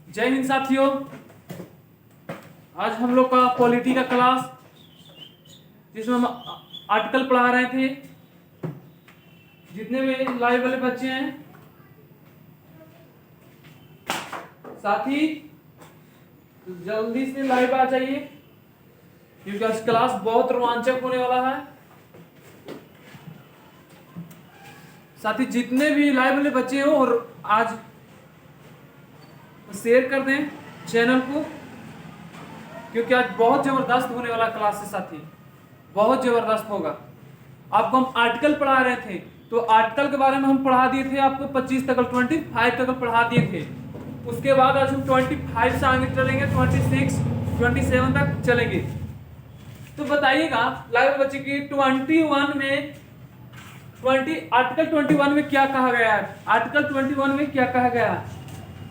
जय हिंद साथियों। आज हम लोग का पॉलिटी का क्लास, जिसमें हम आर्टिकल पढ़ा रहे थे। जितने भी लाइव वाले बच्चे हैं, साथी जल्दी से लाइव आ जाइए, क्योंकि आज क्लास बहुत रोमांचक होने वाला है। साथी जितने भी लाइव वाले बच्चे हो, और आज शेयर कर दें चैनल को, क्योंकि आज बहुत जबरदस्त होने वाला क्लास है साथी, बहुत जबरदस्त होगा। आपको हम आर्टिकल पढ़ा रहे थे, तो आर्टिकल के बारे में हम पढ़ा दिए थे आपको 25 तक, 25 तक पढ़ा दिए थे। उसके बाद आज हम 25 से आगे चलेंगे, 26, 27 तक चलेंगे। तो बताइएगा लाइव बच्चे की 21 में आर्टिकल 21 में क्या कहा गया है। आर्टिकल 21 में क्या कहा गया है?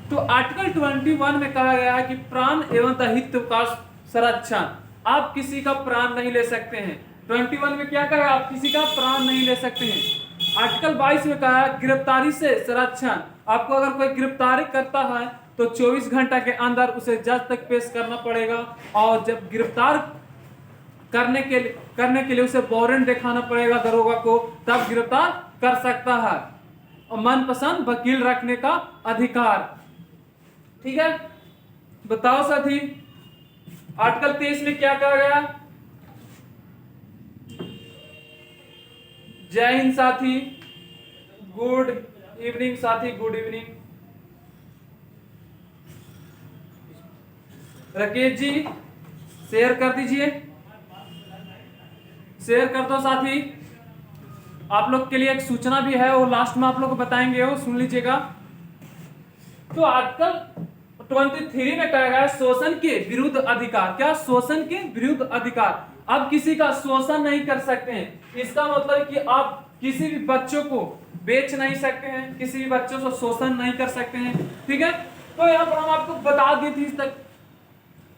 तो आर्टिकल 21 में कहा गया है कि प्राण एवं हित का संरक्षण। आप किसी का प्राण नहीं ले सकते हैं। 21 में क्या कहा? आप किसी का प्राण नहीं ले सकते हैं। आर्टिकल 22 में कहा गिरफ्तारी से संरक्षण। आपको अगर कोई गिरफ्तारी करता है तो 24 घंटा के अंदर उसे जज तक पेश करना पड़ेगा, और जब गिरफ्तार करने के लिए उसे वारंट दिखाना पड़ेगा दरोगा को, तब गिरफ्तार कर सकता है। और मनपसंद वकील रखने का अधिकार। ठीक है, बताओ साथी आर्टिकल 23 में क्या कहा गया? जय हिंद साथी, गुड इवनिंग साथी, good evening. Rakesh ji share कर दीजिए, शेयर कर दो साथी। आप लोग के लिए एक सूचना भी है, और लास्ट में आप लोग को बताएंगे, वो सुन लीजिएगा। तो आर्टिकल 23 में कहा गया शोषण के विरुद्ध अधिकार। क्या? शोषण के विरुद्ध अधिकार। आप किसी का शोषण नहीं कर सकते हैं। इसका मतलब कि आप किसी भी बच्चों को बेच नहीं सकते हैं, किसी भी बच्चों से शोषण नहीं कर सकते हैं। ठीक है, तो यहाँ पर हम आपको बता दिए थे इस तक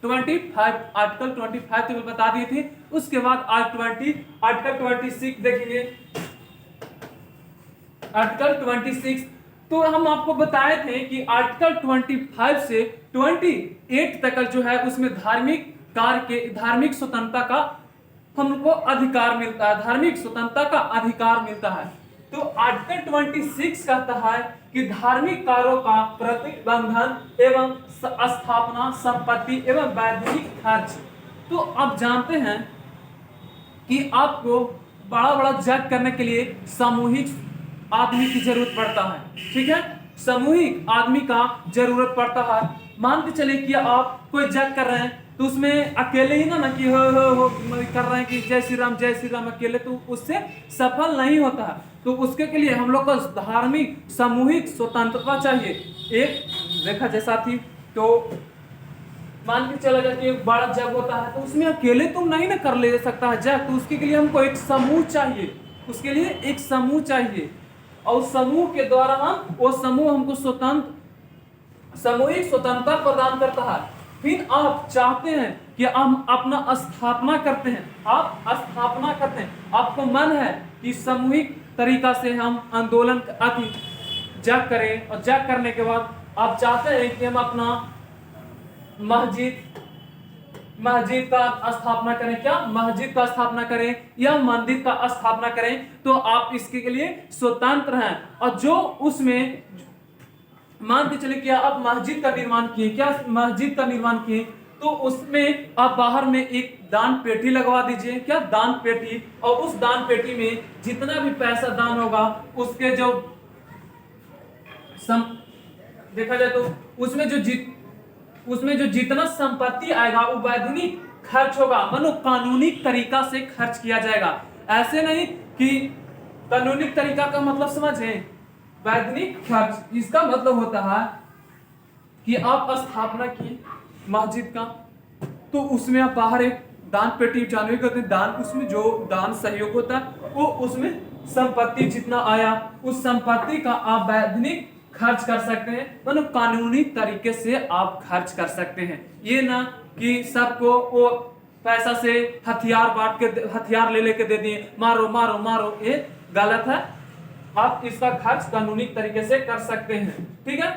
25 आर्टिकल 25 तक बता दिए थे। उसके बाद आर्टिकल 26 देखेंगे। आर्टिकल 26 तो हम आपको बताए थे कि आर्टिकल 25 से 28 तक जो है उसमें धार्मिक स्वतंत्रता का हमको अधिकार मिलता है, धार्मिक स्वतंत्रता का अधिकार मिलता है। तो आर्टिकल 26 कहता है कि धार्मिक कार्यों का प्रतिबंधन एवं स्थापना, संपत्ति एवं वैधानिक खर्च। तो आप जानते हैं कि आपको बड़ा बड़ा जग करने के लिए सामूहिक आदमी की जरूरत पड़ता है। ठीक है, सामूहिक आदमी का जरूरत पड़ता है। मान के चलिए कि आप कोई जग कर रहे हैं, तो उसमें अकेले ही ना कि हो कर रहे हैं कि जय श्री राम अकेले, तो उससे सफल नहीं होता है। तो उसके के लिए हम लोग को धार्मिक सामूहिक स्वतंत्रता चाहिए। एक देखा जैसा थी, तो मान के चला जाए कि एक बड़ा जग होता है, तो उसमें अकेले तुम नहीं ना कर ले सकता है जग, तो उसके लिए हमको एक समूह चाहिए, उसके लिए एक समूह चाहिए। और समूह के द्वारा वो समूह हमको सामूहिक स्वतंत्रता प्रदान करता है। फिर आप चाहते हैं कि हम अपना स्थापना करते हैं, आप स्थापना करते हैं, आपको मन है कि सामूहिक तरीका से हम आंदोलन जग करें, और जग करने के बाद आप चाहते हैं कि हम अपना मस्जिद का स्थापना करें। क्या? मस्जिद का स्थापना करें या मंदिर का स्थापना करें, तो आप इसके लिए स्वतंत्र हैं। और जो उसमें मान के चले कि आप मस्जिद का निर्माण किए, क्या मस्जिद का निर्माण किए, तो उसमें आप बाहर में एक दान पेटी लगवा दीजिए। क्या? दान पेटी। और उस दान पेटी में जितना भी पैसा दान होगा, उसके जो देखा जाए तो उसमें जो जितना संपत्ति आएगा वो वैधानिक खर्च होगा, मानो कानूनी तरीका से खर्च किया जाएगा। ऐसे नहीं कि कानूनी तरीका का मतलब समझे, वैधानिक खर्च इसका मतलब होता है कि आप स्थापना की मस्जिद का, तो उसमें आप बाहर एक दान पेटी जानवी करते हैं। दान, उसमें जो दान सहयोग होता है, वो उसमें संपत्ति जितना आया, उस संपत्ति का आप वैधानिक खर्च कर सकते हैं, मतलब कानूनी तरीके से आप खर्च कर सकते हैं। ये ना कि सबको वो पैसा से हथियार बांट के, हथियार ले लेके दे दिए, मारो मारो मारो, ये गलत है। आप इसका खर्च कानूनी तरीके से कर सकते हैं। ठीक है,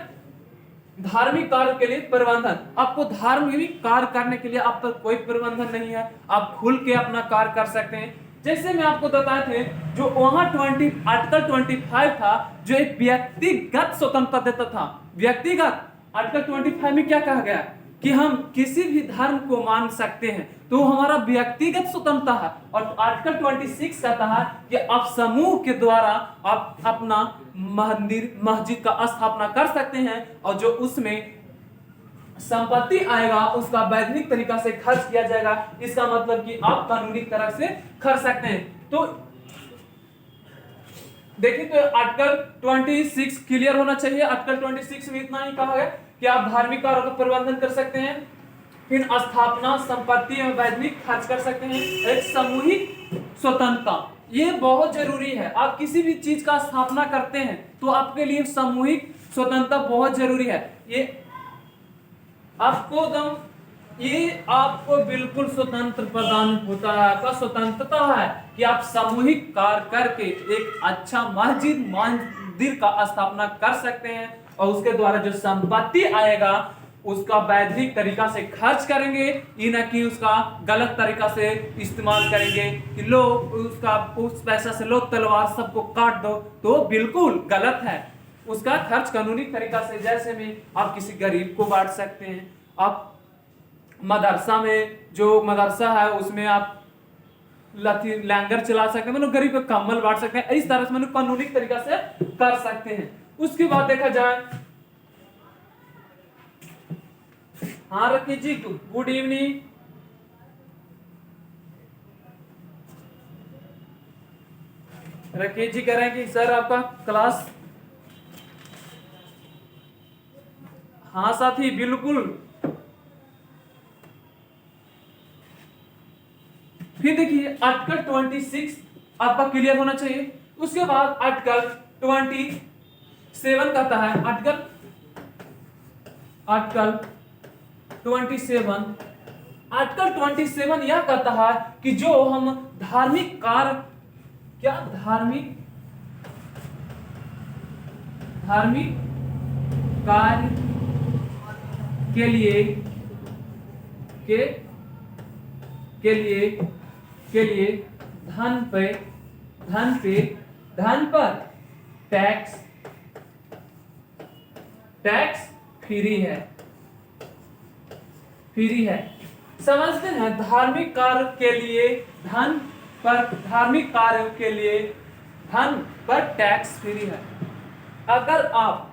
धार्मिक कार्य के लिए प्रबंधन। आपको धार्मिक कार्य करने के लिए आप पर कोई प्रबंधन नहीं है, आप खुल के अपना कार्य कर सकते हैं। जैसे मैं आपको बताए थे, जो वहां आर्टिकल 25 था, जो एक व्यक्तिगत स्वतंत्रता देता था। व्यक्तिगत आर्टिकल 25 में क्या कहा गया कि हम किसी भी धर्म को मान सकते हैं, तो हमारा व्यक्तिगत स्वतंत्रता है। और आर्टिकल 26 कहता है कि आप समूह के द्वारा आप अपना मंदिर मस्जिद का स्थापना कर सकते हैं, और जो उसमें संपत्ति आएगा उसका वैधानिक तरीका से खर्च किया जाएगा। इसका मतलब कि आप कानूनी तरह से खर्च सकते हैं। तो देखिए, तो आर्टिकल 26 क्लियर होना चाहिए। आर्टिकल 26 में इतना ही कहा है कि आप धार्मिक कार्यों का प्रबंधन कर सकते हैं, फिर स्थापना, संपत्ति एवं वैधानिक खर्च कर सकते हैं, एक सामूहिक स्वतंत्रता। ये बहुत जरूरी है। आप किसी भी चीज का स्थापना करते हैं तो आपके लिए सामूहिक स्वतंत्रता बहुत जरूरी है। ये आपको बिल्कुल स्वतंत्र प्रदान होता है, आपका स्वतंत्रता है कि आप सामूहिक कार्य करके एक अच्छा मंदिर का स्थापना कर सकते हैं, और उसके द्वारा जो संपत्ति आएगा उसका वैधानिक तरीका से खर्च करेंगे, ये न कि उसका गलत तरीका से इस्तेमाल करेंगे कि लोग उस पैसा से लोग तलवार सबको काट दो, तो बिल्कुल गलत है। उसका खर्च कानूनी तरीका से, जैसे में आप किसी गरीब को बांट सकते हैं, आप मदरसा में, जो मदरसा है उसमें आप लंगर चला सकते हैं, मतलब गरीब को कम्बल बांट सकते हैं। इस तरह से मतलब कानूनी तरीका से कर सकते हैं। उसके बाद देखा जाए, हाँ रखी जी, गुड इवनिंग। रखी जी कह रहे हैं कि सर आपका क्लास, हाँ साथी बिल्कुल। फिर देखिए, आर्टिकल 26 आपका क्लियर होना चाहिए। उसके बाद आर्टिकल 27 कहता है, आर्टिकल 27 यह कहता है कि जो हम धार्मिक कार्य, क्या धार्मिक कार्य के लिए धन पर टैक्स फ्री है। समझते हैं, धार्मिक कार्य के लिए धन पर टैक्स फ्री है। अगर आप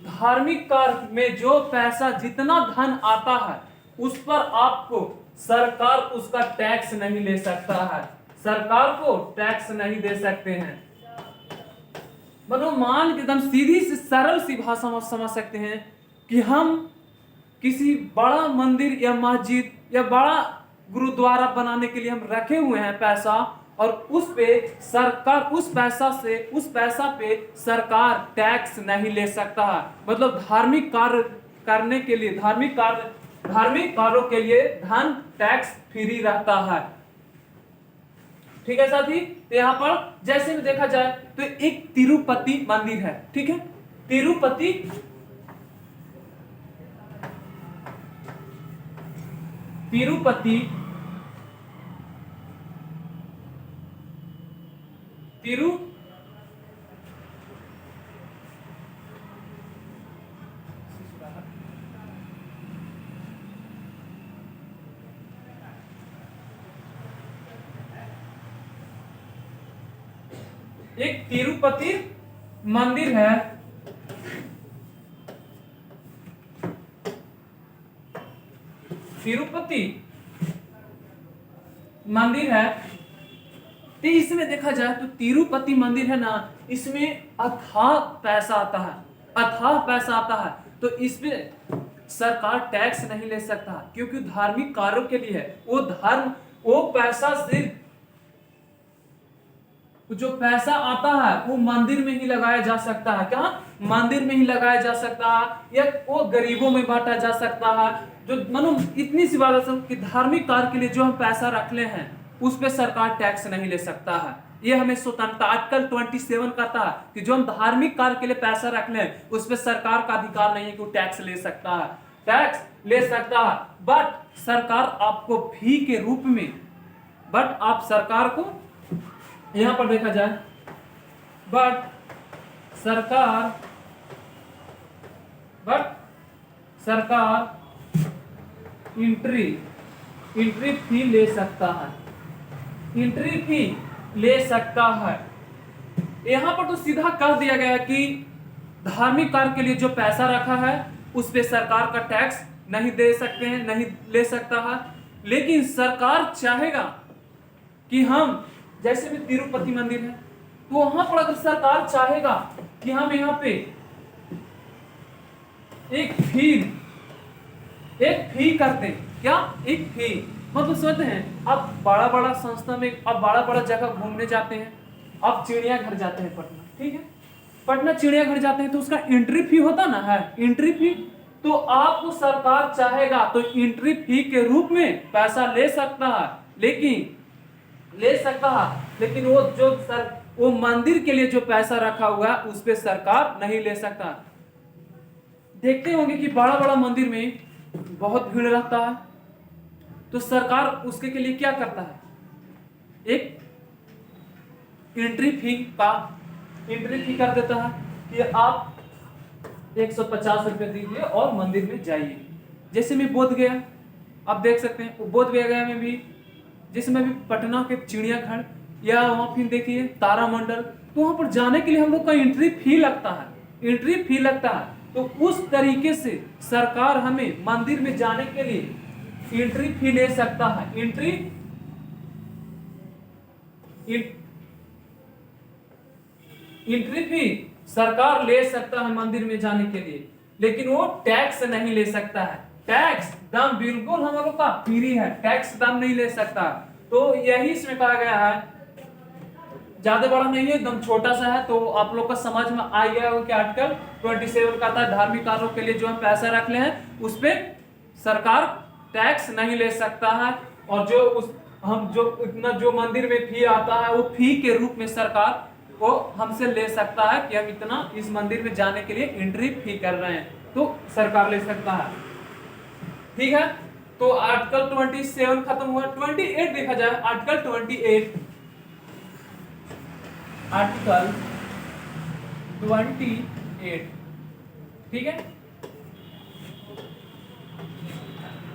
धार्मिक कार्य में जो पैसा, जितना धन आता है उस पर आपको सरकार उसका टैक्स नहीं ले सकता है, सरकार को टैक्स नहीं दे सकते हैं। मान के एकदम सीधी से सरल सी भाषा में समझ सकते हैं कि हम किसी बड़ा मंदिर या मस्जिद या बड़ा गुरुद्वारा बनाने के लिए हम रखे हुए हैं पैसा, और उस पैसा पे सरकार टैक्स नहीं ले सकता है। मतलब धार्मिक कार्य करने के लिए, धार्मिक कार्यों के लिए धन टैक्स फ्री रहता है। ठीक है साथी, तो यहाँ पर जैसे में देखा जाए तो एक तिरुपति मंदिर है, ठीक है, तिरुपति एक तिरुपति मंदिर है, तिरुपति मंदिर है। तो इसमें देखा जाए तो तिरुपति मंदिर है ना, इसमें अथाह पैसा आता है, तो इसमें सरकार टैक्स नहीं ले सकता, क्योंकि धार्मिक कार्यों के लिए है। वो पैसा सिर्फ जो पैसा आता है वो मंदिर में ही लगाया जा सकता है। कहाँ? मंदिर में ही लगाया जा सकता है, या वो गरीबों में बांटा जा सकता है। जो मानो इतनी सी बात है कि धार्मिक कार्य के लिए जो हम पैसा रख ले हैं उस पे सरकार टैक्स नहीं ले सकता है। ये हमें स्वतंत्रता आर्टिकल 27 कहता है कि जो हम धार्मिक कार्य के लिए पैसा रख लें उस पर सरकार का अधिकार नहीं है कि वो टैक्स ले सकता है, टैक्स ले सकता है। बट सरकार आपको फी के रूप में, बट आप सरकार को यहां पर देखा जाए, बट सरकार एंट्री फी ले सकता है, एंट्री फी ले सकता है। यहां पर तो सीधा कह दिया गया है कि धार्मिक कार्य के लिए जो पैसा रखा है उस पे सरकार का टैक्स नहीं दे सकते हैं, नहीं ले सकता है। लेकिन सरकार चाहेगा कि हम, जैसे भी तिरुपति मंदिर है, तो वहां पर अगर सरकार चाहेगा कि हम यहाँ पे एक फी करते हैं, क्या एक फी, मतलब सोचते हैं आप बड़ा बड़ा संस्था में, आप बड़ा बड़ा जगह घूमने जाते हैं, आप चिड़ियाघर जाते हैं पटना, ठीक है, पटना चिड़ियाघर जाते हैं तो उसका एंट्री फी होता ना है, एंट्री फी, तो आपको सरकार चाहेगा तो एंट्री फी के रूप में पैसा ले सकता है, लेकिन वो मंदिर के लिए जो पैसा रखा हुआ है उस पे सरकार नहीं ले सकता। देखते होंगे कि बड़ा बड़ा मंदिर में बहुत भीड़ रहता है, तो सरकार उसके के लिए क्या करता है, एक एंट्री फी कर देता है कि आप 150 रुपये दीजिए और मंदिर में जाइए। जैसे मैं बोध गया, आप देख सकते हैं बोध गया में भी, जिसमें भी पटना के चिड़ियाघर या वहां फिर देखिए तारामंडल, तो वहां पर जाने के लिए हम लोग का एंट्री फी लगता है। तो उस तरीके से सरकार हमें मंदिर में जाने के लिए एंट्री फी ले सकता है, एंट्री फी सरकार ले सकता है मंदिर में जाने के लिए, लेकिन वो टैक्स नहीं ले सकता है। टैक्स दाम बिल्कुल हम लोग का फ्री है, टैक्स दाम नहीं ले सकता। तो यही इसमें कहा गया है, ज्यादा बड़ा नहीं है, एकदम छोटा सा है, तो आप लोग का समझ में आ गया हो कि आर्टिकल 27 का था धार्मिक कार्यों के लिए जो हम पैसा रख ले हैं उस पे सरकार टैक्स नहीं ले सकता है, और जो मंदिर में फी आता है वो फी के रूप में सरकार वो हमसे ले सकता है कि हम इतना इस मंदिर में जाने के लिए एंट्री फी कर रहे हैं, तो सरकार ले सकता है। ठीक है, तो आर्टिकल 27 खत्म हुआ। 28 देखा जाए, आर्टिकल 28 ठीक है,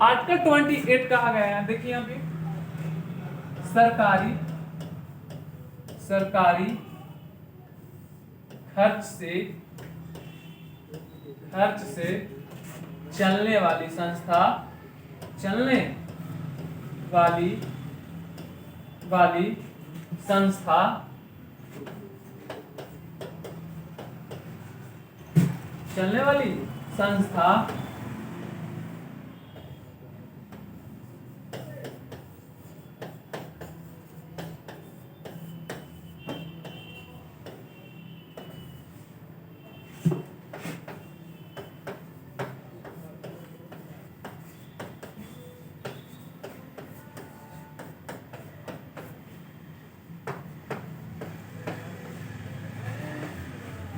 आर्टिकल 28 कहा गया है, देखिए यहाँ पे सरकारी खर्च से चलने वाली संस्था, चलने वाली संस्था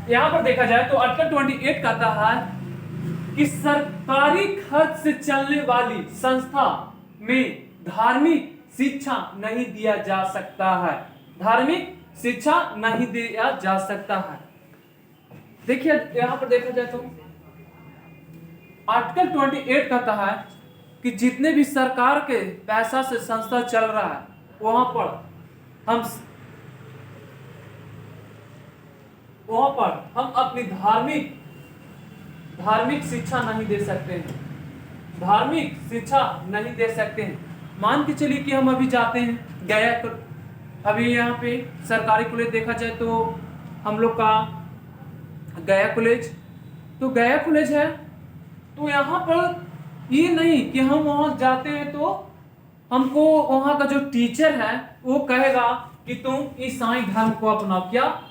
यहां पर देखा जाए तो आर्टिकल 28 कहता है कि सरकारी खर्च से चलने वाली संस्था में धार्मिक शिक्षा नहीं दिया जा सकता है, धार्मिक शिक्षा नहीं दिया जा सकता है। देखिए यहां पर देखा जाए तो आर्टिकल 28 कहता है कि जितने भी सरकार के पैसा से संस्था चल रहा है वहां पर हम अपनी धार्मिक शिक्षा नहीं दे सकते हैं, धार्मिक शिक्षा नहीं दे सकते हैं। मान के चलिए कि हम अभी जाते हैं गया, अभी यहाँ पे सरकारी कॉलेज देखा जाए तो हम लोग का गया कॉलेज, तो गया कॉलेज है, तो यहाँ पर ये नहीं कि हम वहां जाते हैं तो हमको वहां का जो टीचर है वो कहेगा कि तुम ईसाई धर्म को अपनाओ, क्या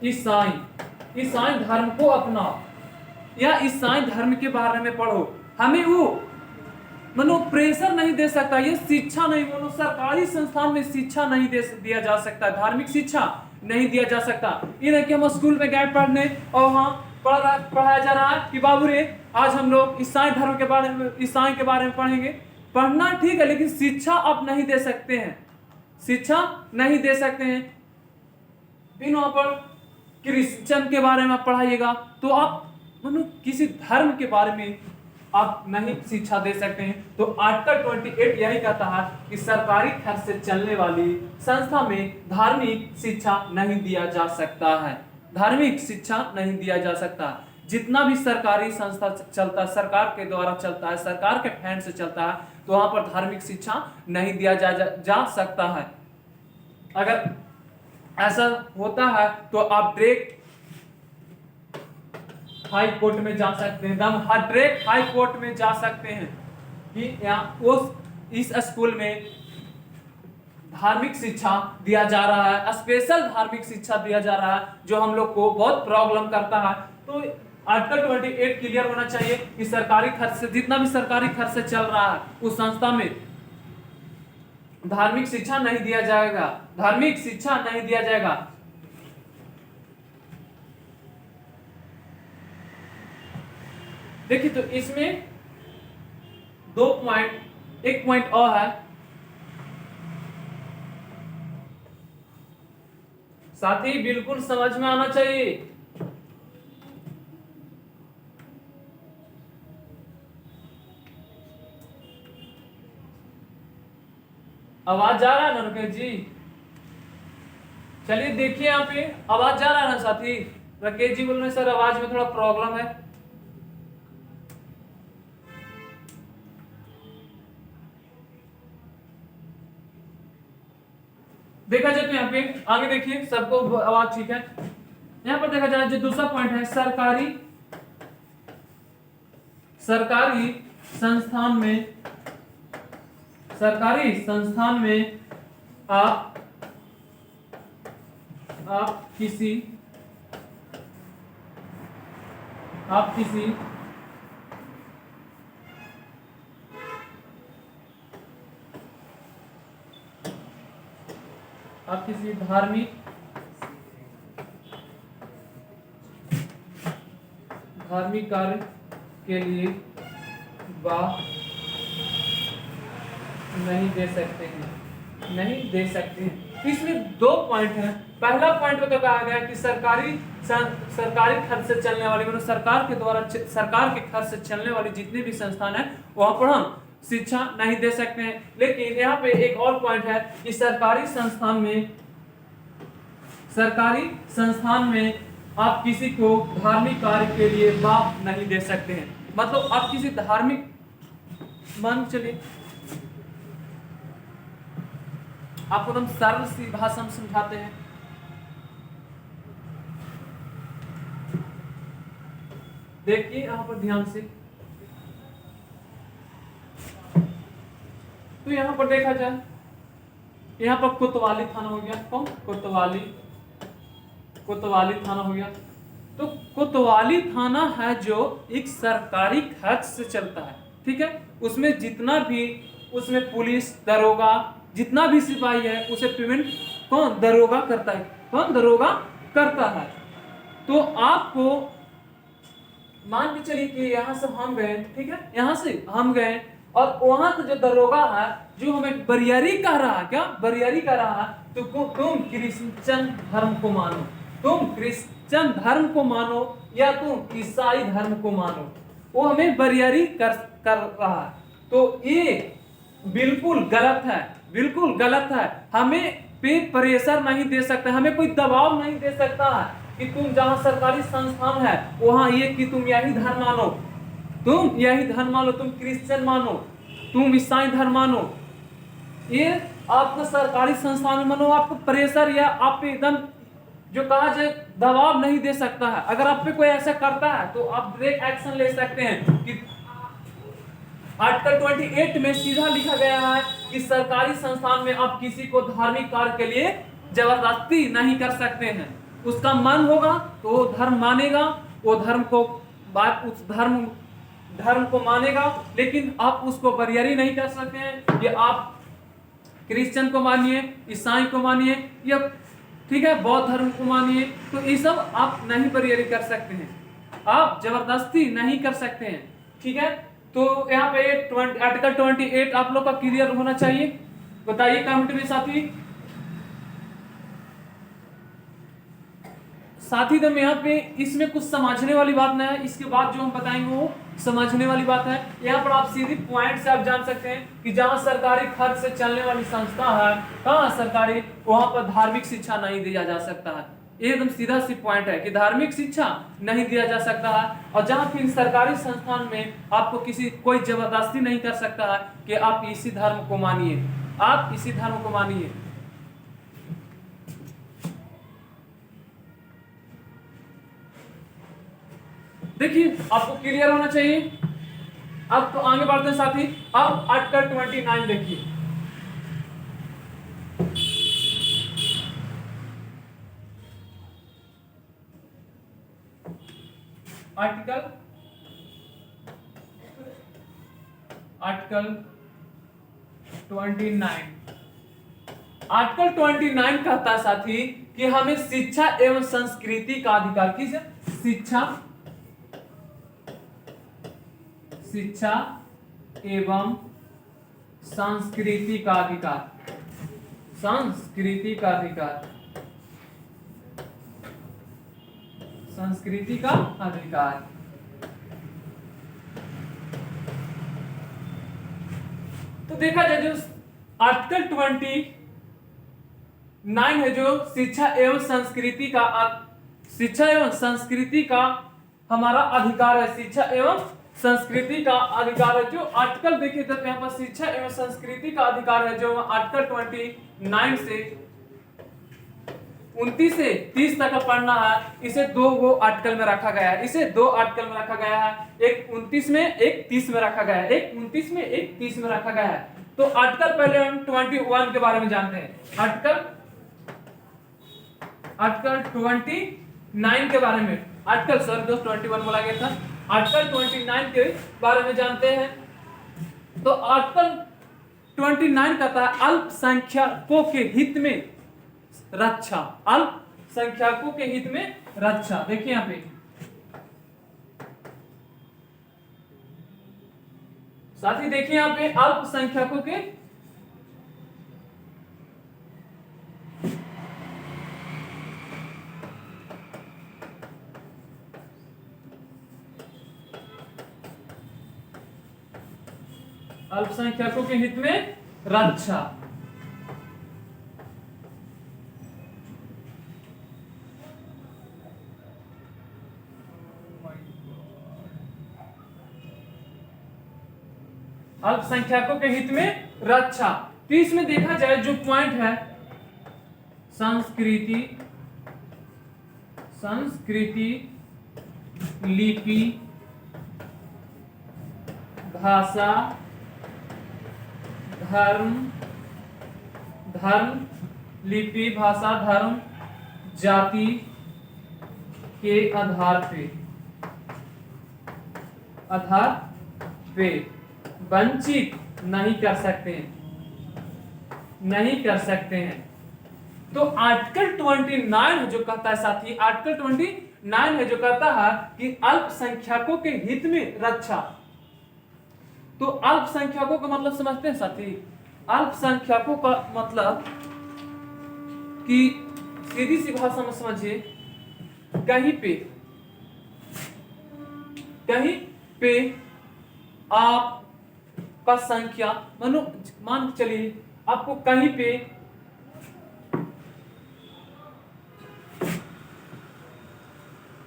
ईसाई धर्म को अपनाओ या ईसाई धर्म के बारे में पढ़ो। हमें वो मनो प्रेशर नहीं दे सकता, ये शिक्षा नहीं, मनो सरकारी संस्थान में शिक्षा नहीं दिया जा सकता, धार्मिक शिक्षा नहीं दिया जा सकता। ये नहीं कि हम स्कूल में गए पढ़ने और वहाँ पढ़ाया जा रहा है कि बाबू रे आज हम लोग ईसाई धर्म के बारे में, ईसाई के बारे में पढ़ेंगे। पढ़ना ठीक है, लेकिन शिक्षा आप नहीं दे सकते हैं, शिक्षा नहीं दे सकते हैं। फिर वहां पर क्रिश्चियन के बारे में पढ़ाइएगा तो आप मनो किसी धर्म के बारे में आप नहीं शिक्षा दे सकते हैं। तो आर्टिकल 28 यही कहता है कि सरकारी खर्च से चलने वाली संस्था में धार्मिक शिक्षा नहीं दिया जा सकता है, धार्मिक शिक्षा नहीं दिया जा सकता। जितना भी सरकारी संस्था चलता है, सरकार के द्वारा चलता है, सरकार के फंड से चलता है, तो वहां पर धार्मिक शिक्षा नहीं दिया जा सकता है। अगर ऐसा होता है तो आप डायरेक्ट हाई कोर्ट में जा सकते हैं, डायरेक्ट हाई कोर्ट में जा सकते हैं कि यहाँ इस स्कूल में धार्मिक शिक्षा दिया जा रहा है, स्पेशल धार्मिक शिक्षा दिया जा रहा है जो हम लोग को बहुत प्रॉब्लम करता है। तो आर्टिकल 28 क्लियर होना चाहिए कि सरकारी खर्च से, जितना भी सरकारी खर्च से चल रहा है उस संस्था में धार्मिक शिक्षा नहीं दिया जाएगा, धार्मिक शिक्षा नहीं दिया जाएगा। देखिए तो इसमें एक पॉइंट और है, साथी बिल्कुल समझ में आना चाहिए। आवाज जा रहा है ना राकेश जी? चलिए देखिए यहाँ पे आवाज जा रहा है ना साथी? राकेश जी बोल रहे हैं सर आवाज में थोड़ा प्रॉब्लम है। देखा जाए तो यहाँ पे आगे देखिए सबको आवाज ठीक है। यहाँ पर देखा जाए जो दूसरा पॉइंट है, सरकारी संस्थान में आप किसी धार्मिक कार्य के लिए नहीं दे सकते हैं। इसमें दो पॉइंट हैं। पहला पॉइंट में तो कहा गया कि सरकारी खर्च से चलने वाली, मतलब सरकार के खर्च से चलने वाली जितने भी संस्थान है वहां पर हम शिक्षा नहीं दे सकते हैं। लेकिन यहाँ पे एक और पॉइंट है कि सरकारी संस्थान में आप किसी को धार्मिक कार्य के लिए बाप नहीं दे सकते हैं। मतलब आप किसी धार्मिक मान चलिए आपको हम सरल सी भाषा में समझाते हैं। देखिए यहां पर ध्यान से, तो यहां पर देखा जाए, यहां पर कोतवाली थाना हो गया। कौन? कोतवाली थाना हो गया। तो कोतवाली थाना है जो एक सरकारी खर्च से चलता है, ठीक है। उसमें पुलिस, दरोगा, जितना भी सिपाही है उसे पेमेंट कौन? दरोगा करता है। कौन? दरोगा करता है। तो आपको मान के चलिए कि यहाँ से हम गए, ठीक है, यहाँ से हम गए और वहां का जो दरोगा है जो हमें बरियारी कह रहा है, क्या बरियारी कह रहा है, तो तुम क्रिश्चियन धर्म को मानो, तुम क्रिश्चियन धर्म को मानो या तुम ईसाई धर्म को मानो, वो हमें बरियारी कर रहा है। तो ये बिल्कुल गलत है, बिल्कुल गलत है। हमें पे प्रेशर नहीं दे सकता, हमें कोई दबाव नहीं दे सकता है कि तुम जहां सरकारी संस्थान है वहां ये कि तुम यही धर्म मानो, तुम यही धर्म मानो, तुम क्रिश्चियन मानो, तुम ईसाई धर्म मानो। ये आपको सरकारी संस्थान में मानो, आपको प्रेशर या आप पे एकदम जो कहा जाए दबाव नहीं दे सकता है। अगर आप पे कोई ऐसा करता है तो आप डायरेक्ट एक्शन ले सकते हैं कि आर्टिकल 28 में सीधा लिखा गया है कि सरकारी संस्थान में आप किसी को धार्मिक कार्य के लिए जबरदस्ती नहीं कर सकते हैं। उसका मन होगा तो वो धर्म मानेगा, वो धर्म को उस धर्म धर्म को मानेगा, लेकिन आप उसको बरियारी नहीं कर सकते हैं कि आप क्रिश्चियन को मानिए, ईसाई को मानिए, या ठीक है बौद्ध धर्म को मानिए, तो ये सब आप नहीं बरियारी कर सकते हैं, आप जबरदस्ती नहीं कर सकते हैं। ठीक है, तो यहाँ पे आर्टिकल 28 आप लोग का क्लियर होना चाहिए। बताइए कमेंट में साथी। साथ ही यहाँ पे इसमें कुछ समझने वाली बात नहीं है, इसके बाद जो हम बताएंगे वो समझने वाली बात है। यहाँ पर आप सीधी पॉइंट से आप जान सकते हैं कि जहाँ सरकारी खर्च से चलने वाली संस्था है, कहाँ सरकारी, वहां पर धार्मिक शिक्षा नहीं दिया जा सकता है। एकदम सीधा सी पॉइंट है कि धार्मिक शिक्षा नहीं दिया जा सकता है। और जहाँ फिर सरकारी संस्थान में आपको कोई जबरदस्ती नहीं कर सकता है कि आप इसी धर्म को मानिए, आप इसी धर्म को मानिए। देखिए आपको क्लियर होना चाहिए। अब तो आगे बढ़ते हैं साथी। अब आर्टिकल 29 देखिए। आर्टिकल 29। आर्टिकल 29 कहता है साथी कि हमें शिक्षा एवं संस्कृति का अधिकार, किस शिक्षा एवं संस्कृति का अधिकार, संस्कृति का अधिकार, संस्कृति का अधिकार। तो देखा जाए जो आर्टिकल 29 है, जो शिक्षा एवं संस्कृति का हमारा अधिकार है, शिक्षा एवं संस्कृति का अधिकार है। जो आर्टिकल देखिए तो यहाँ पर शिक्षा एवं संस्कृति का अधिकार है, जो आर्टिकल 29 से 29 से 30 तक पढ़ना है। इसे दो आर्टिकल में रखा गया है, इसे दो आर्टिकल में रखा गया है, एक 29 में एक 30 में रखा गया है, एक 29 में एक 30 में रखा गया है। तो आर्टिकल पहले हम 21 के बारे में जानते हैं। आर्टिकल 29 के बारे में, आर्टिकल 21 बोला गया था, आर्टिकल 29 के बारे में जानते हैं। तो आर्टिकल 29 कहता है अल्पसंख्यकों के हित में रक्षा, अल्पसंख्यकों के हित में रक्षा। देखिए यहाँ पे साथी, देखिए यहाँ पे अल्पसंख्यकों के हित में रक्षा। अल्पसंख्यकों के हित में रक्षा। तो इसमें देखा जाए जो पॉइंट है संस्कृति, लिपि, भाषा, धर्म, लिपि, भाषा, धर्म, जाति के आधार पे वंचित नहीं कर सकते हैं। तो आर्टिकल 29 जो कहता है साथी, आर्टिकल 29 है जो कहता है कि अल्पसंख्यकों के हित में रक्षा। तो अल्पसंख्यकों का मतलब समझते हैं साथी? अल्पसंख्यकों का मतलब कि सीधी सी भाषा में समझिए, कहीं पे आपका संख्या मान चलिए आपको कहीं पे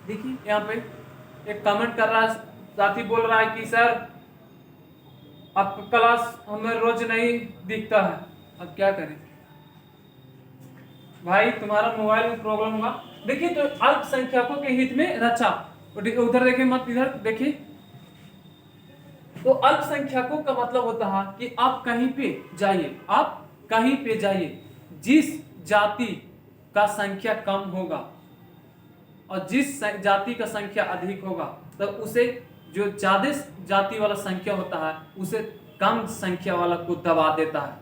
देखिए यहाँ पे एक कमेंट कर रहा है साथी, बोल रहा है कि सर आपका क्लास हमें रोज नहीं दिखता है, अब क्या करें भाई, तुम्हारा मोबाइल में प्रॉब्लम होगा। देखिए तो अल्पसंख्यकों के हित में रक्षा, उधर देखिए मत, इधर देखिए। तो अल्पसंख्यकों का मतलब होता है कि आप कहीं पे जाइए, जिस जाति का संख्या कम होगा और जिस जाति का संख्या अधिक होगा तो उसे जो ज्यादा जाति वाला संख्या होता है उसे कम संख्या वाला को दबा देता है।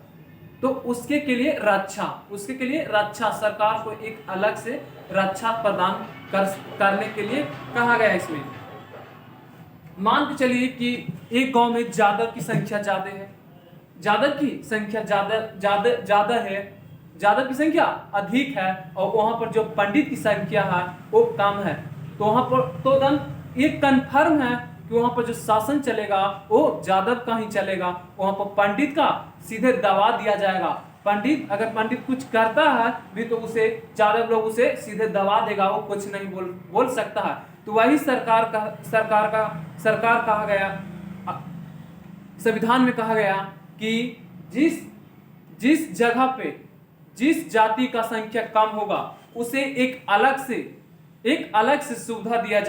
तो उसके लिए रक्षा सरकार को एक अलग से रक्षा प्रदान करने के लिए कहा गया। इसमें मान के चलिए कि एक गांव में यादव की संख्या ज्यादा है, यादव की संख्या ज्यादा है, यादव की संख्या अधिक है, और वहां पर जो पंडित की संख्या है वो कम है। तो वहां पर तो ये कंफर्म है कि वहां पर जो शासन चलेगा वो यादव का ही चलेगा। वहां पर पंडित का सीधे दबा दिया जाएगा। अगर पंडित कुछ करता है भी तो उसे यादव लोग उसे सीधे दबा देगा, वो कुछ नहीं बोल सकता है। तो वही सरकार कहा गया, संविधान में कहा गया कि जिस जगह पे जिस जाति का संख्या कम होगा उसे एक अलग से सुविधा दिया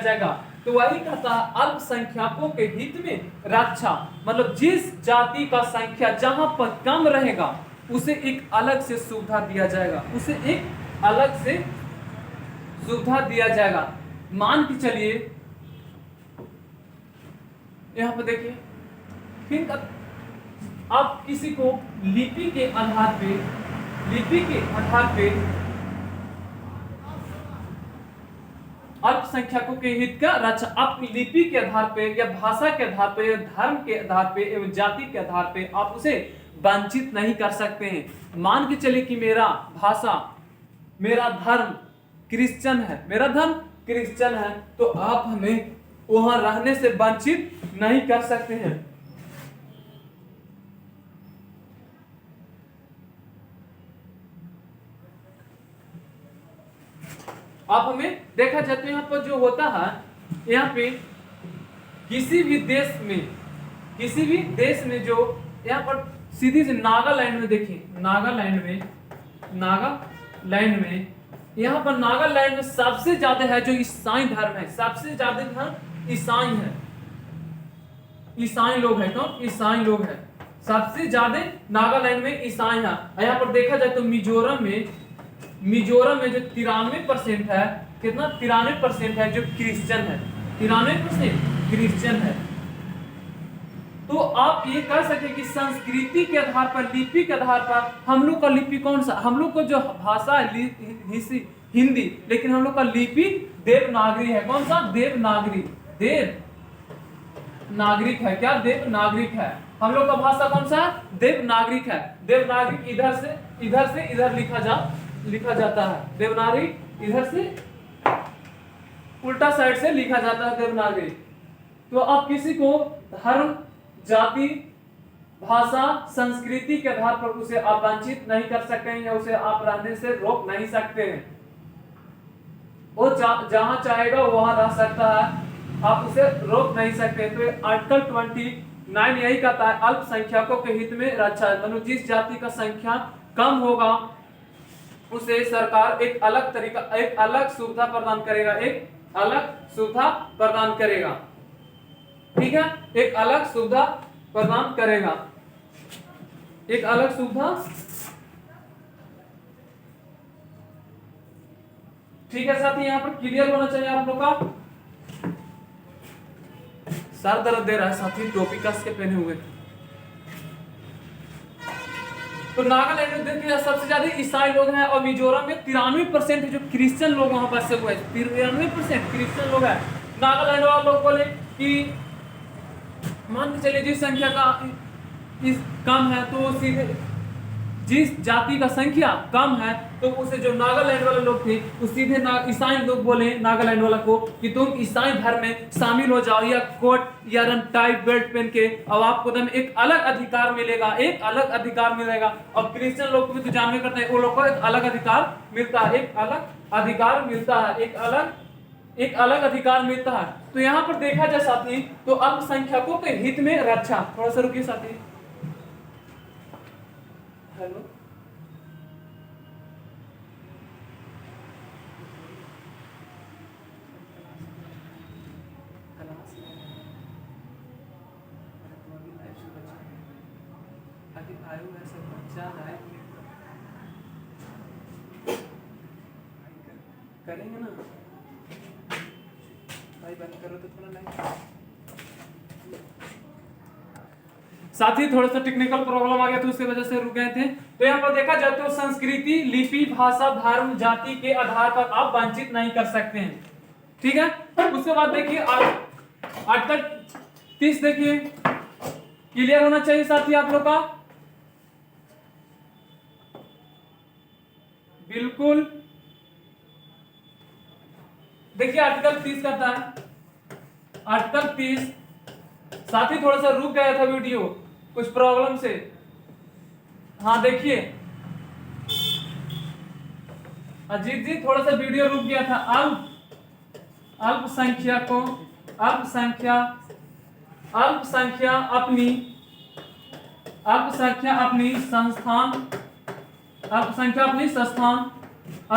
जाएगा, तो वही कहता है अल्पसंख्यकों के हित में रक्षा, मतलब जिस जाति का संख्या जहां पर कम रहेगा उसे एक अलग से सुविधा दिया जाएगा, मान के चलिए यहां पर देखिए, फिर आप किसी को लिपि के आधार पे अल्पसंख्यकों के हित का रक्षा आप लिपि के आधार पे या भाषा के आधार पे या धर्म के आधार पे एवं जाति के आधार पे आप उसे वंचित नहीं कर सकते हैं। मान के चलिए कि मेरा धर्म क्रिश्चियन है, तो आप हमें वहां रहने से वंचित नहीं कर सकते हैं। आप हमें देखा जाता है यहाँ पर जो होता है, यहाँ पे किसी भी देश में जो यहाँ पर सीधी से नागालैंड में देखिए, नागालैंड में यहाँ पर नागालैंड में सबसे ज्यादा है जो ईसाई धर्म है, सबसे ज्यादा धर्म ईसाई लोग हैं। कौन? ईसाई लोग हैं, सबसे ज्यादा नागालैंड में ईसाई है। यहाँ पर देखा जाए तो मिजोरम में जो 93% है, कितना 93% है जो क्रिश्चियन है, 93% क्रिश्चियन है। तो आप ये कह सके कि संस्कृति के आधार पर, लिपि के आधार पर हम लोग का लिपि कौन सा, हम लोग को जो भाषा है हिंदी, लेकिन हम लोग का लिपि देवनागरी है। कौन सा? देवनागरिक है। क्या? देवनागरिक है। हम लोग का भाषा कौन सा है? देवनागरिक है। देवनागरिक इधर से इधर लिखा जाता है। देवनागरिक इधर से उल्टा साइड से लिखा जाता है, देवनागरिक। तो आप किसी को धर्म, जाति, भाषा, संस्कृति के आधार पर उसे आप वंचित नहीं कर सकते हैं या उसे आप रहने से रोक नहीं सकते हैं। वो जहां चाहेगा वहां रह सकता है, आप उसे रोक नहीं सकते। तो आर्टिकल 29 यही कहता है अल्पसंख्यकों के हित में रक्षा, मतलब जिस जाति का संख्या कम होगा उसे सरकार एक अलग सुविधा प्रदान करेगा, ठीक है, एक अलग सुविधा प्रदान करेगा, एक अलग सुविधा, ठीक है साथी। यहाँ पर क्लियर होना चाहिए आप लोग का। सर दर्द दे रहा है साथी, टोपी कस के पहने हुए। तो नागालैंड में देखिए सबसे ज्यादा ईसाई लोग हैं, और मिजोरम में 93% जो क्रिश्चियन लोग वहां बसे हुए हैं, 93% क्रिश्चियन लोग हैं। नागालैंड वाले लोग बोले कि मान के चलिए जिस संख्या का कम है तो सीधे जिस जाति का संख्या कम है तो उसे जो नागालैंड वाले लोग थे वो सीधे ईसाई लोग बोले नागालैंड वाला को कि तुम ईसाई धर्म में शामिल हो जाओ, या कोट या टाई बेल्ट पहन के, अब आपको दम एक अलग अधिकार मिलेगा, और क्रिश्चियन लोग को भी तो जानवे करते हैं, वो लोग को एक अलग अधिकार मिलता है, एक अलग अधिकार मिलता है। तो यहाँ पर देखा जाए साथी, तो अल्पसंख्यकों के हित में रक्षा, थोड़ा सा रुकिए साथी, हेलो, करेंगे ना। भाई बंद करो तो थोड़ा लाइट। साथ ही थोड़ा सा टेक्निकल प्रॉब्लम आ गया तो उसकी वजह से रुक गए थे। तो यहाँ पर देखा जाए तो संस्कृति, लिपि, भाषा, धर्म, जाति के आधार पर आप वंचित नहीं कर सकते हैं। ठीक है, उसके बाद देखिए आर्टिकल 30 देखिए, क्लियर होना चाहिए साथी आप लोग का, बिल्कुल। देखिए आर्टिकल 30 कहता है, आर्टिकल 30 साथी थोड़ा सा रुक गया था वीडियो कुछ प्रॉब्लम से। हाँ देखिए अजीत जी थोड़ा सा वीडियो रुक गया था। अल्पसंख्यकों अल्पसंख्या अपनी संस्थान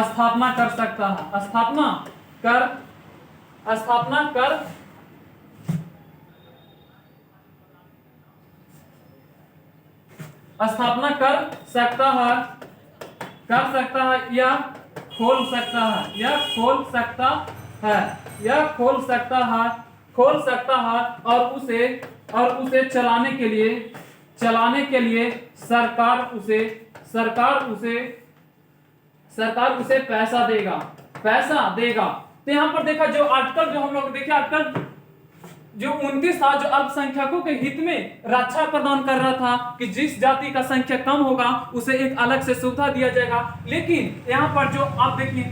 स्थापना कर सकता है, स्थापना कर सकता है या खोल सकता है और उसे चलाने के लिए सरकार उसे पैसा देगा। तो यहाँ पर देखा जो आर्टिकल जो हम लोग देखे, आर्टिकल जो 29 था जो अल्पसंख्यकों के हित में रक्षा प्रदान कर रहा था कि जिस जाति का संख्या कम होगा उसे एक अलग से सुविधा दिया जाएगा। लेकिन यहाँ पर जो आप देखिए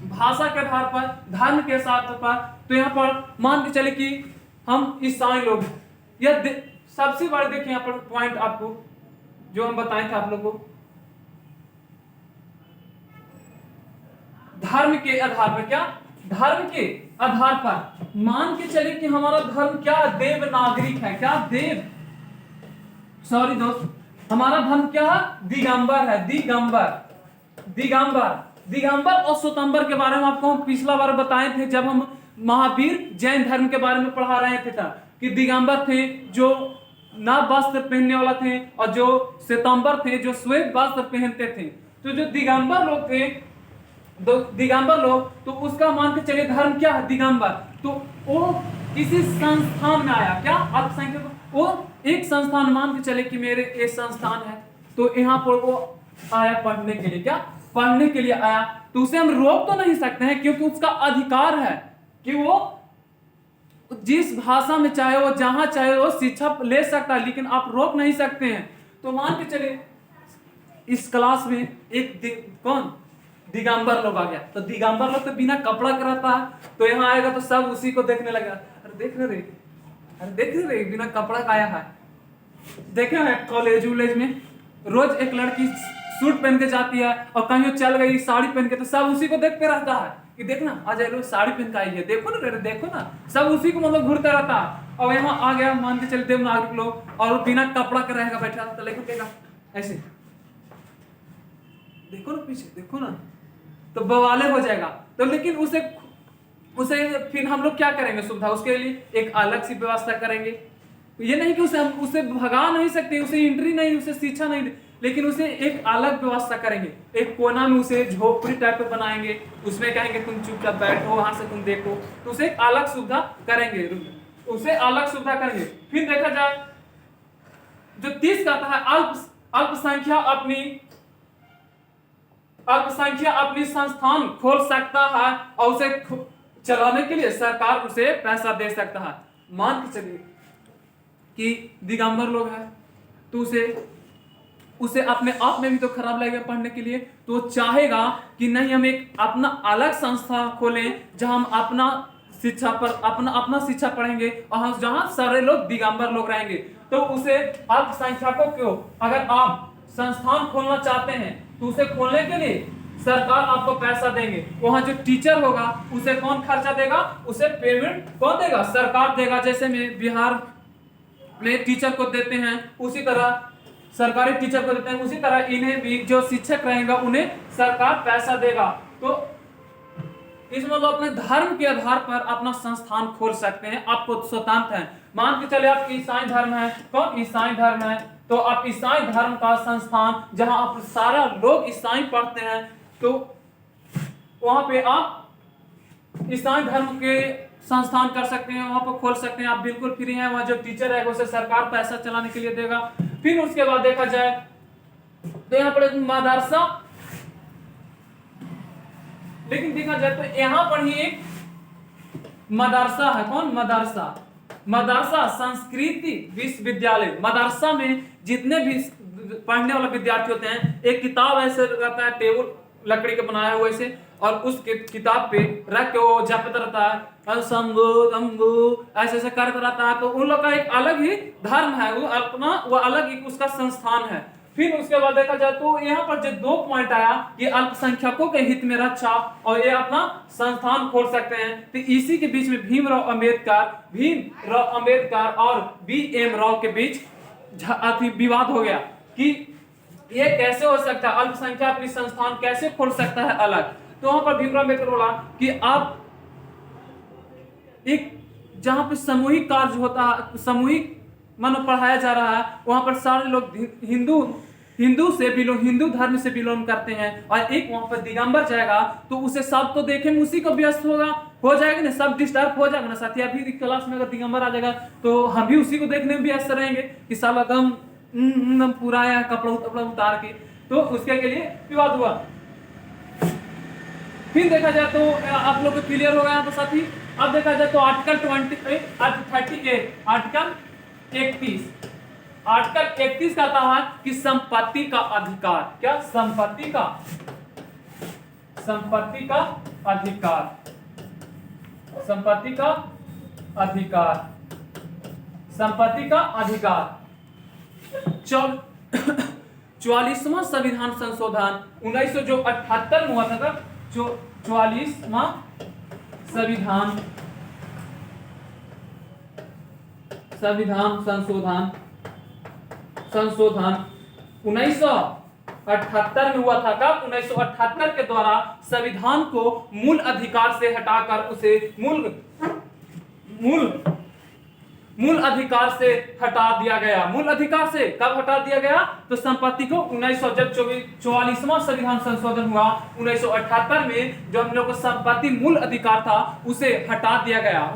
भाषा के आधार पर, धर्म के साथ पर, तो यहाँ पर मान के चले कि हम ईसाई लोग, यह सबसे बड़े देखिए यहाँ पर पॉइंट आपको जो हम बताए थे आप लोगों को, धर्म के आधार पर, क्या धर्म के आधार पर मान के चले कि हमारा धर्म क्या देव नागरिक है, क्या हमारा धर्म क्या है, दिगंबर है, दिगंबर और स्वतंबर के बारे में आपको हम पिछला बार बताए थे जब हम महावीर जैन धर्म के बारे में पढ़ा रहे थे कि दिगंबर थे जो नव वस्त्र पहनने वाला थे और जो श्वेतांबर थे जो श्वेत वस्त्र पहनते थे। तो जो दिगंबर लोग तो उसका मान के चलिए धर्म क्या है, दिगंबर। तो वो किसी संस्थान में आया, क्या अल्पसंख्यक, वो एक संस्थान मान के चले कि मेरे एक संस्थान है, तो यहाँ पर वो आया पढ़ने के लिए, क्या पढ़ने के लिए आया। तो उसे हम रोक तो नहीं सकते हैं क्योंकि उसका अधिकार है कि वो जिस भाषा में चाहे वो जहां चाहे वो शिक्षा ले सकता है, लेकिन आप रोक नहीं सकते हैं। तो मान के चलिए इस क्लास में एक कौन दिगंबर लोग आ गया, तो दिगंबर लोग तो बिना कपड़ा का रहता है, तो यहाँ आएगा तो सब उसी को देखने लगा, अरे देख रहे बिना कपड़ा का आया है। देखे हैं कॉलेज वॉलेज में रोज एक लड़की सूट पहन के जाती है और कहीं चल गई साड़ी पहन के, तो सब उसी को देखते रहता है कि देखना आज लोग साड़ी पहन के आई है, देखो ना, सब उसी को मतलब घूरता रहता है। और यहाँ आ गया मान के चलते नागरिक लोग और बिना कपड़ा का रहेगा बैठा, तो लेकिन देगा ऐसे, देखो ना पीछे, देखो ना, तो बवाले हो जाएगा। तो लेकिन उसे फिर हम लोग क्या करेंगे, सुविधा उसके लिए एक अलग सी व्यवस्था करेंगे। ये नहीं कि उसे भगा नहीं सकते, उसे एंट्री नहीं, उसे शिक्षा नहीं, लेकिन उसे एक अलग व्यवस्था करेंगे। एक कोना में उसे झोपड़ी टाइप पे बनाएंगे, उसमें कहेंगे तुम चुपचाप बैठो, वहां से तुम देखो, तो उसे एक अलग सुविधा करेंगे, फिर देखा जाए जो 30 कहता है अल्पसंख्या अपनी संस्थान खोल सकता है और उसे चलाने के लिए सरकार उसे पैसा दे सकता है। मान के चलिए कि दिगंबर लोग हैं, तो उसे अपने आप में भी तो खराब लगेगा पढ़ने के लिए, तो चाहेगा कि नहीं हम एक अपना अलग संस्था खोलें जहां हम अपना शिक्षा पढ़ेंगे और जहां सारे लोग दिगंबर लोग रहेंगे। तो उसे अल्पसंख्यकों को अगर आप संस्थान खोलना चाहते हैं तो उसे खोलने के लिए सरकार आपको पैसा देंगे। वहां जो टीचर होगा उसे कौन खर्चा देगा, उसे पेमेंट कौन देगा, सरकार देगा। जैसे में बिहार में टीचर को देते हैं उसी तरह सरकारी टीचर को देते हैं, उसी तरह इन्हें भी जो शिक्षक रहेगा उन्हें सरकार पैसा देगा। तो इसमें लोग अपने धर्म के आधार पर अपना संस्थान खोल सकते हैं, आपको स्वतंत्र है। मान के चले आप ईसाई धर्म है, कौन ईसाई धर्म है, तो आप ईसाई धर्म का संस्थान जहां आप सारा लोग ईसाई पढ़ते हैं, तो वहां पे आप ईसाई धर्म के संस्थान कर सकते हैं, वहां पर खोल सकते हैं, आप बिल्कुल फ्री हैं। वहां जो टीचर है उसे सरकार पैसा चलाने के लिए देगा। फिर उसके बाद देखा जाए तो यहाँ पर मदरसा, लेकिन देखा जाए तो यहाँ पर ही एक मदरसा है। कौन? मदरसा। मदरसा संस्कृति विश्वविद्यालय। मदरसा में जितने भी पढ़ने वाले विद्यार्थी होते हैं, एक किताब ऐसे रहता है, टेबल लकड़ी का बनाया हुआ ऐसे, और उस किताब पे रख के वो जपता रहता है, शंभु शंभु ऐसे ऐसे करता रहता है। तो उन लोग का एक अलग ही धर्म है, वो अपना वो अलग एक उसका संस्थान है। फिर उसके बाद देखा जाए तो यहाँ पर जो 2 पॉइंट आया कि अल्पसंख्यकों के हित में रक्षा और ये अपना संस्थान खोल सकते हैं। तो इसी के बीच में भीमराव अंबेडकर और BM राव के बीच विवाद हो गया कि ये कैसे हो सकता है, अल्पसंख्यक अपनी संस्थान कैसे खोल सकता है अलग। तो वहां पर भीमराव अम्बेडकर बोला कि आप एक जहां पे सामूहिक कार्य होता है, सामूहिक मानो पढ़ाया जा रहा है, वहां पर सारे लोग हिंदू धर्म से बिलोंग करते हैं, और एक वहां पर दिगंबर जाएगा तो उसे सब तो देखे में उसी को व्यस्त हो जाएगा ना, सब डिस्टर्ब हो जाएगा ना साथी। अभी क्लास में अगर दिगंबर आ जाएगा तो हम भी उसी को देखने में व्यस्त रहेंगे कि साला एकदम पूरा या कपड़ा उतार के। तो उसके के लिए विवाद हुआ। फिर देखा जाए तो आप लोग को क्लियर हो गया तो साथी। अब देखा जाए तो आर्टिकल 31 कहता है कि संपत्ति का अधिकार। क्या? संपत्ति का अधिकार। संपत्ति का अधिकार 44वां संविधान संशोधन 1978 में हुआ था। 44वां संविधान संशोधन 1978 में हुआ था। कब? 1978 के द्वारा संविधान को मूल अधिकार से हटाकर उसे मूल अधिकार से हटा दिया गया। मूल अधिकार से कब हटा दिया गया? तो संपत्ति को 44वां संविधान संशोधन हुआ 1978 में, जो हम लोग को संपत्ति मूल अधिकार था उसे हटा दिया गया।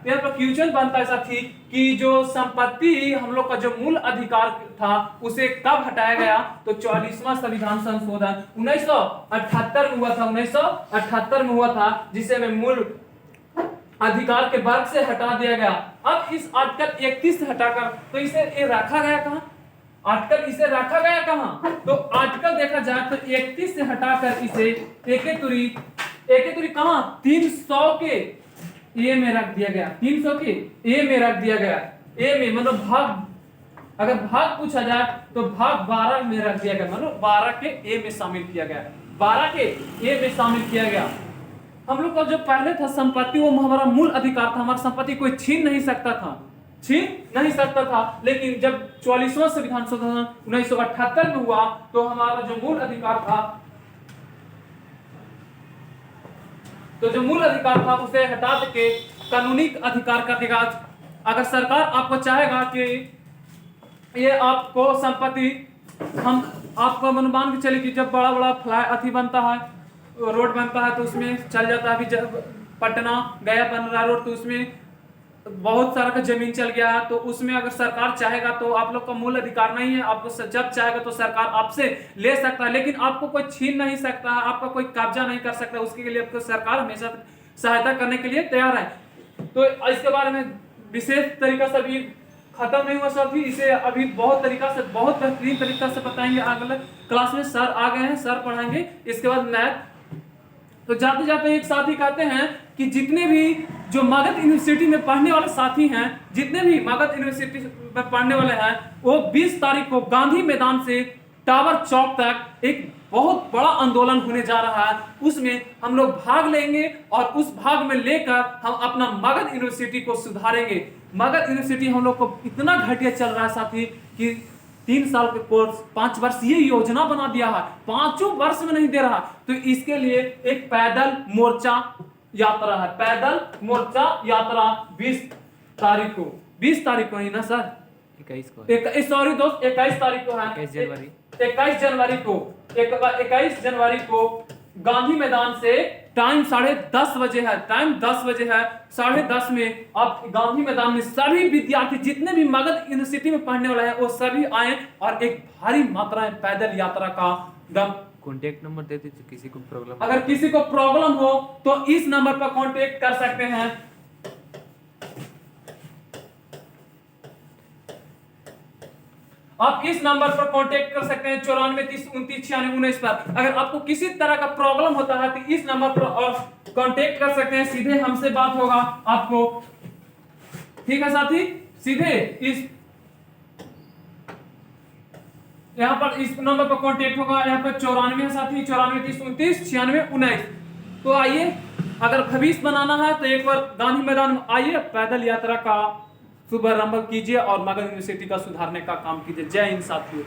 यहाँ पर क्वेश्चन बनता है साथी कि जो संपत्ति हम लोग का जो मूल अधिकार था उसे कब हटाया गया? तो 44वां संविधान संशोधन 1978 में हुआ था। 1978 में हुआ था, जिसे में मूल अधिकार के वर्ग से हटा दिया गया। अब इस आर्टिकल 31 से हटाकर तो इसे रखा गया कहां? इसे रखा गया कहां? तो आर्टिकल देखा जाए तो 31 से हटाकर इसे एके तुरी कहां? 300 के ए में रख दिया गया। 300 के ए में रख दिया गया। ए में मतलब भाग, अगर भाग पूछा जाए तो भाग 12 में रख दिया गया, मतलब 12 के ए में शामिल किया गया। 12 के ए में शामिल किया गया। हम लोग का जो पहले था संपत्ति, वो हमारा मूल अधिकार था, हमारी संपत्ति कोई छीन नहीं सकता था। लेकिन जब 44वां संविधान संशोधन 1978 में हुआ तो हमारा जो मूल अधिकार था उसे हटा के कानूनी अधिकार कर देगा। अगर सरकार आपको चाहेगा कि ये आपको संपत्ति, हम आपको मान के चले कि जब बड़ा फ्लाई अथी बनता है, रोड बनता है तो उसमें चल जाता है। अभी जब पटना गया बन रहा रोड तो उसमें बहुत सारा का जमीन चल गया है, तो उसमें अगर सरकार चाहेगा तो आप लोग का मूल अधिकार नहीं है, आपको जब चाहेगा तो सरकार आपसे ले सकता है, लेकिन आपको कोई छीन नहीं सकता है, आपका कोई कब्जा नहीं कर सकता। उसके लिए आपको सरकार हमेशा सहायता करने के लिए तैयार है। तो इसके बारे में विशेष तरीका से अभी खत्म नहीं हुआ साथी, इसे अभी बहुत बेहतरीन तरीका से बताएंगे अगले क्लास में। सर आ गए हैं, सर पढ़ाएंगे। इसके बाद मैथ। तो जाते जाते एक साथी कहते हैं कि जितने भी जो मगध यूनिवर्सिटी में पढ़ने वाले साथी हैं, वो 20 तारीख को गांधी मैदान से टावर चौक तक एक बहुत बड़ा आंदोलन होने जा रहा है। उसमें हम लोग भाग लेंगे और उस भाग में लेकर हम अपना मगध यूनिवर्सिटी को सुधारेंगे। मगध यूनिवर्सिटी हम लोग को इतना घटिया चल रहा है साथी कि 3 साल के कोर्स 5 वर्ष ये योजना बना दिया है, 5 वर्ष में नहीं दे रहा। तो इसके लिए एक पैदल मोर्चा यात्रा है। पैदल मोर्चा यात्रा 20 तारीख को ही ना सर? 21 तारीख को है। 21 जनवरी को गांधी मैदान से टाइम 10:30 बजे है, टाइम 10 बजे है। 10:30 में आप गांधी मैदान में सभी विद्यार्थी जितने भी मगध यूनिवर्सिटी में पढ़ने वाला है वो सभी आए और एक भारी मात्रा में पैदल यात्रा का दम। कॉन्टेक्ट नंबर दे दीजिए, किसी को प्रॉब्लम अगर किसी को प्रॉब्लम हो तो इस नंबर पर कांटेक्ट कर सकते हैं। आप इस नंबर पर कांटेक्ट कर सकते हैं 9430299619 पर। अगर आपको किसी तरह का प्रॉब्लम होता है तो इस नंबर पर कांटेक्ट कर सकते हैं, सीधे हमसे बात होगा आपको। ठीक है साथी, सीधे इस यहाँ पर इस नंबर पर कांटेक्ट होगा। यहाँ पर 94 है साथी, 9430299619। तो आइए, अगर भविष्य बनाना है तो एक बार गांधी मैदान में आइए, पैदल यात्रा का शुभारंभ कीजिए और मगध यूनिवर्सिटी का सुधारने का काम कीजिए। जय हिंद साथियों।